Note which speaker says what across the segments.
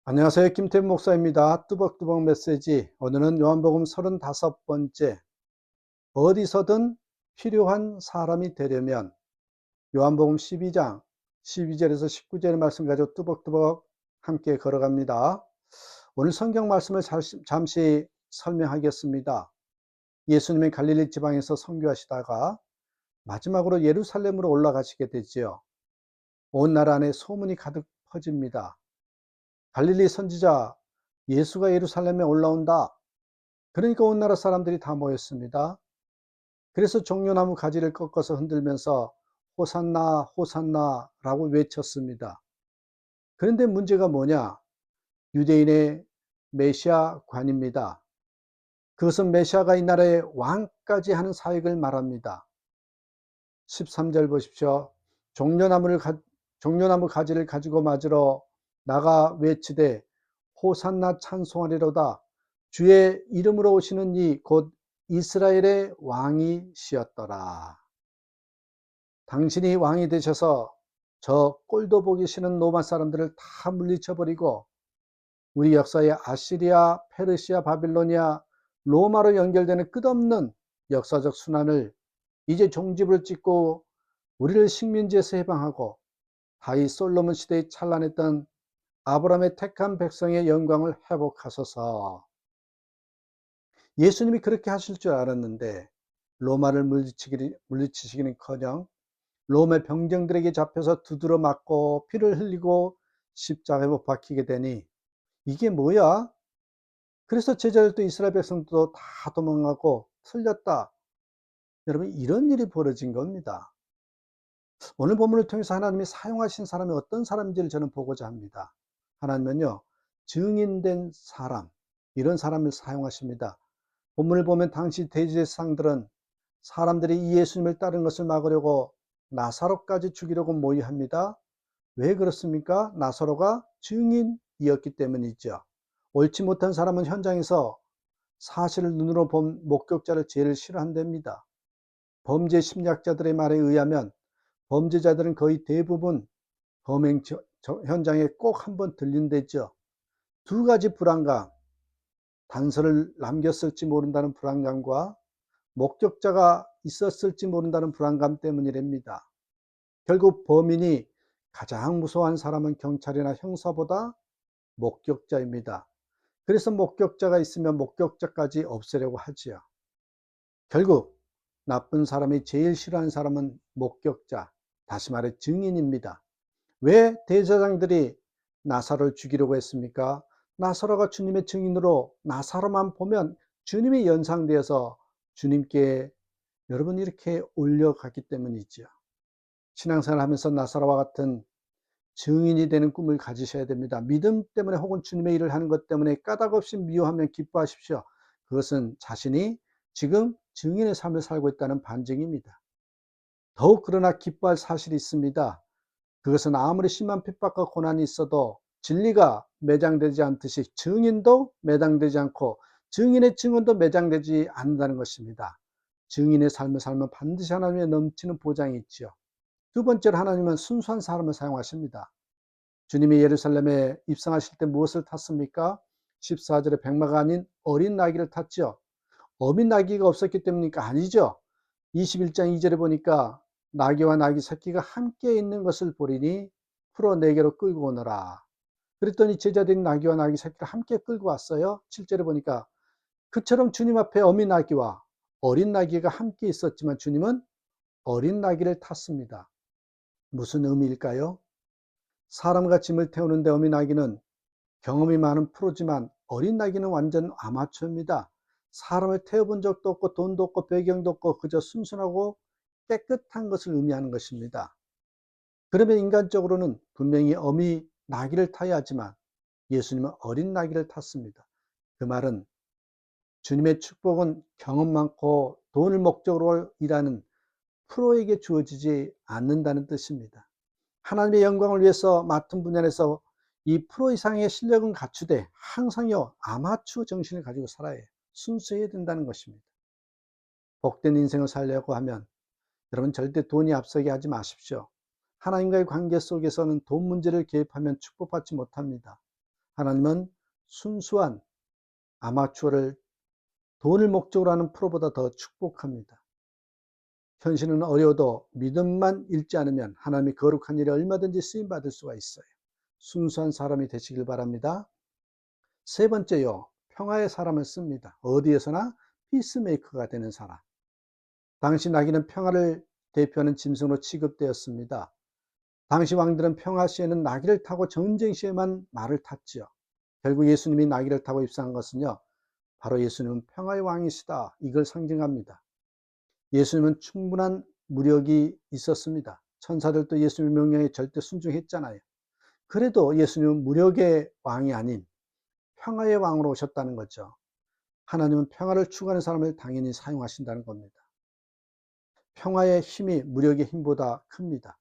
Speaker 1: 안녕하세요. 김태훈 목사입니다. 뚜벅뚜벅 메시지. 오늘은 요한복음 35번째. 어디서든 필요한 사람이 되려면 요한복음 12장 12절에서 19절의 말씀 가지고 뚜벅뚜벅 함께 걸어갑니다. 오늘 성경 말씀을 잠시 설명하겠습니다. 예수님이 갈릴리 지방에서 선교하시다가 마지막으로 예루살렘으로 올라가시게 되지요. 온 나라 안에 소문이 가득 퍼집니다. 갈릴리 선지자 예수가 예루살렘에 올라온다. 그러니까 온 나라 사람들이 다 모였습니다. 그래서 종려나무 가지를 꺾어서 흔들면서 호산나 호산나라고 외쳤습니다. 그런데 문제가 뭐냐? 유대인의 메시아관입니다. 그것은 메시아가 이 나라의 왕까지 하는 사역을 말합니다. 13절 보십시오. 종려나무 가지를 가지고 맞으러 나가 외치되 호산나 찬송하리로다. 주의 이름으로 오시는 이 곧 이스라엘의 왕이시었더라. 당신이 왕이 되셔서 저 꼴도 보기 싫은 로마 사람들을 다 물리쳐버리고 우리 역사의 아시리아, 페르시아, 바빌로니아, 로마로 연결되는 끝없는 역사적 순환을 이제 종집을 찍고 우리를 식민지에서 해방하고 다윗 솔로몬 시대에 찬란했던 아브라함의 택한 백성의 영광을 회복하소서. 예수님이 그렇게 하실 줄 알았는데 로마를 물리치시기는커녕 로마 병정들에게 잡혀서 두드러 맞고 피를 흘리고 십자가에 못 박히게 되니 이게 뭐야? 그래서 제자들도 이스라엘 백성도 다 도망가고 틀렸다. 여러분, 이런 일이 벌어진 겁니다. 오늘 본문을 통해서 하나님이 사용하신 사람이 어떤 사람인지를 저는 보고자 합니다. 하나님은요, 증인된 사람, 이런 사람을 사용하십니다. 본문을 보면 당시 대제사장들은 사람들이 이 예수님을 따르는 것을 막으려고 나사로까지 죽이려고 모의합니다. 왜 그렇습니까? 나사로가 증인이었기 때문이죠. 옳지 못한 사람은 현장에서 사실을 눈으로 본 목격자를 제일 싫어한답니다. 범죄 심리학자들의 말에 의하면 범죄자들은 거의 대부분 범행 현장에 꼭 한번 들린댔죠. 두 가지 불안감, 단서를 남겼을지 모른다는 불안감과 목격자가 있었을지 모른다는 불안감 때문이랍니다. 결국 범인이 가장 무서워한 사람은 경찰이나 형사보다 목격자입니다. 그래서 목격자가 있으면 목격자까지 없애려고 하지요. 결국 나쁜 사람이 제일 싫어하는 사람은 목격자, 다시 말해 증인입니다. 왜 대제사장들이 나사로를 죽이려고 했습니까? 나사로가 주님의 증인으로 나사로만 보면 주님이 연상되어서 주님께 여러분 이렇게 올려갔기 때문이죠. 신앙생활 하면서 나사로와 같은 증인이 되는 꿈을 가지셔야 됩니다. 믿음 때문에 혹은 주님의 일을 하는 것 때문에 까닭없이 미워하면 기뻐하십시오. 그것은 자신이 지금 증인의 삶을 살고 있다는 반증입니다. 더욱 그러나 기뻐할 사실이 있습니다. 그것은 아무리 심한 핍박과 고난이 있어도 진리가 매장되지 않듯이 증인도 매장되지 않고 증인의 증언도 매장되지 않는다는 것입니다. 증인의 삶을 살면 반드시 하나님의 넘치는 보장이 있죠. 두 번째로 하나님은 순수한 사람을 사용하십니다. 주님이 예루살렘에 입성하실 때 무엇을 탔습니까? 14절에 백마가 아닌 어린 나귀를 탔죠. 어민 나귀가 없었기 때문이니까 아니죠. 21장 2절에 보니까 나귀와 나귀 새끼가 함께 있는 것을 보리니 풀어 내게로 끌고 오너라. 그랬더니 제자들이 나귀와 나귀 새끼를 함께 끌고 왔어요. 7절에 보니까 그처럼 주님 앞에 어민 나귀와 어린 나귀가 함께 있었지만 주님은 어린 나귀를 탔습니다. 무슨 의미일까요? 사람과 짐을 태우는데 어민 나귀는 경험이 많은 프로지만 어린 나귀는 완전 아마추어입니다. 사람을 태워본 적도 없고 돈도 없고 배경도 없고 그저 순순하고 깨끗한 것을 의미하는 것입니다. 그러면 인간적으로는 분명히 어미 나귀를 타야 하지만 예수님은 어린 나귀를 탔습니다. 그 말은 주님의 축복은 경험 많고 돈을 목적으로 일하는 프로에게 주어지지 않는다는 뜻입니다. 하나님의 영광을 위해서 맡은 분야에서 이 프로 이상의 실력은 갖추되 항상요 아마추어 정신을 가지고 살아야 해요. 순수해야 된다는 것입니다. 복된 인생을 살려고 하면 여러분 절대 돈이 앞서게 하지 마십시오. 하나님과의 관계 속에서는 돈 문제를 개입하면 축복받지 못합니다. 하나님은 순수한 아마추어를 돈을 목적으로 하는 프로보다 더 축복합니다. 현실은 어려워도 믿음만 잃지 않으면 하나님의 거룩한 일에 얼마든지 쓰임받을 수가 있어요. 순수한 사람이 되시길 바랍니다. 세 번째요, 평화의 사람을 씁니다. 어디에서나 피스메이커가 되는 사람. 당시 나귀는 평화를 대표하는 짐승으로 취급되었습니다. 당시 왕들은 평화 시에는 나귀를 타고 전쟁 시에만 말을 탔지요. 결국 예수님이 나귀를 타고 입성한 것은요, 바로 예수님은 평화의 왕이시다, 이걸 상징합니다. 예수님은 충분한 무력이 있었습니다. 천사들도 예수님의 명령에 절대 순종했잖아요. 그래도 예수님은 무력의 왕이 아닌 평화의 왕으로 오셨다는 거죠. 하나님은 평화를 추구하는 사람을 당연히 사용하신다는 겁니다. 평화의 힘이 무력의 힘보다 큽니다.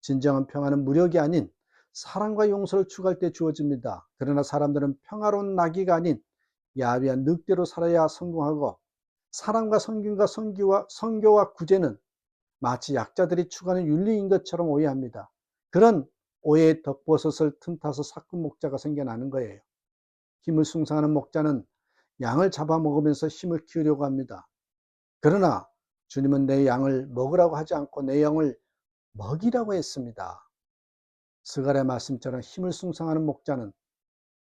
Speaker 1: 진정한 평화는 무력이 아닌 사랑과 용서를 추구할 때 주어집니다. 그러나 사람들은 평화로운 나귀가 아닌 야비한 늑대로 살아야 성공하고, 사랑과 성교와 구제는 마치 약자들이 추구하는 윤리인 것처럼 오해합니다. 그런 오해의 덕버섯을 틈타서 사꾼 목자가 생겨나는 거예요. 힘을 숭상하는 목자는 양을 잡아먹으면서 힘을 키우려고 합니다. 그러나 주님은 내 양을 먹으라고 하지 않고 내 영을 먹이라고 했습니다. 스가랴 말씀처럼 힘을 숭상하는 목자는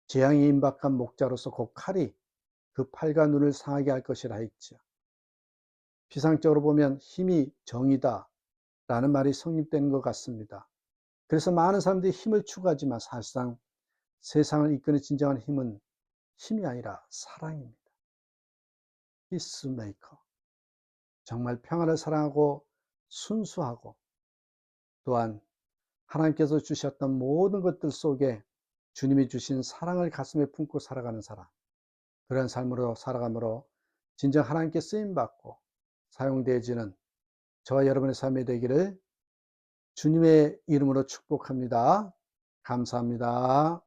Speaker 1: 재앙이 임박한 목자로서 곧 칼이 그 팔과 눈을 상하게 할 것이라 했죠. 피상적으로 보면 힘이 정의다 라는 말이 성립되는 것 같습니다. 그래서 많은 사람들이 힘을 추구하지만 사실상 세상을 이끄는 진정한 힘은 힘이 아니라 사랑입니다. 피스메이커. 정말 평화를 사랑하고 순수하고, 또한 하나님께서 주셨던 모든 것들 속에 주님이 주신 사랑을 가슴에 품고 살아가는 사람, 그런 삶으로 살아감으로 진정 하나님께 쓰임받고 사용되어지는 저와 여러분의 삶이 되기를 주님의 이름으로 축복합니다. 감사합니다.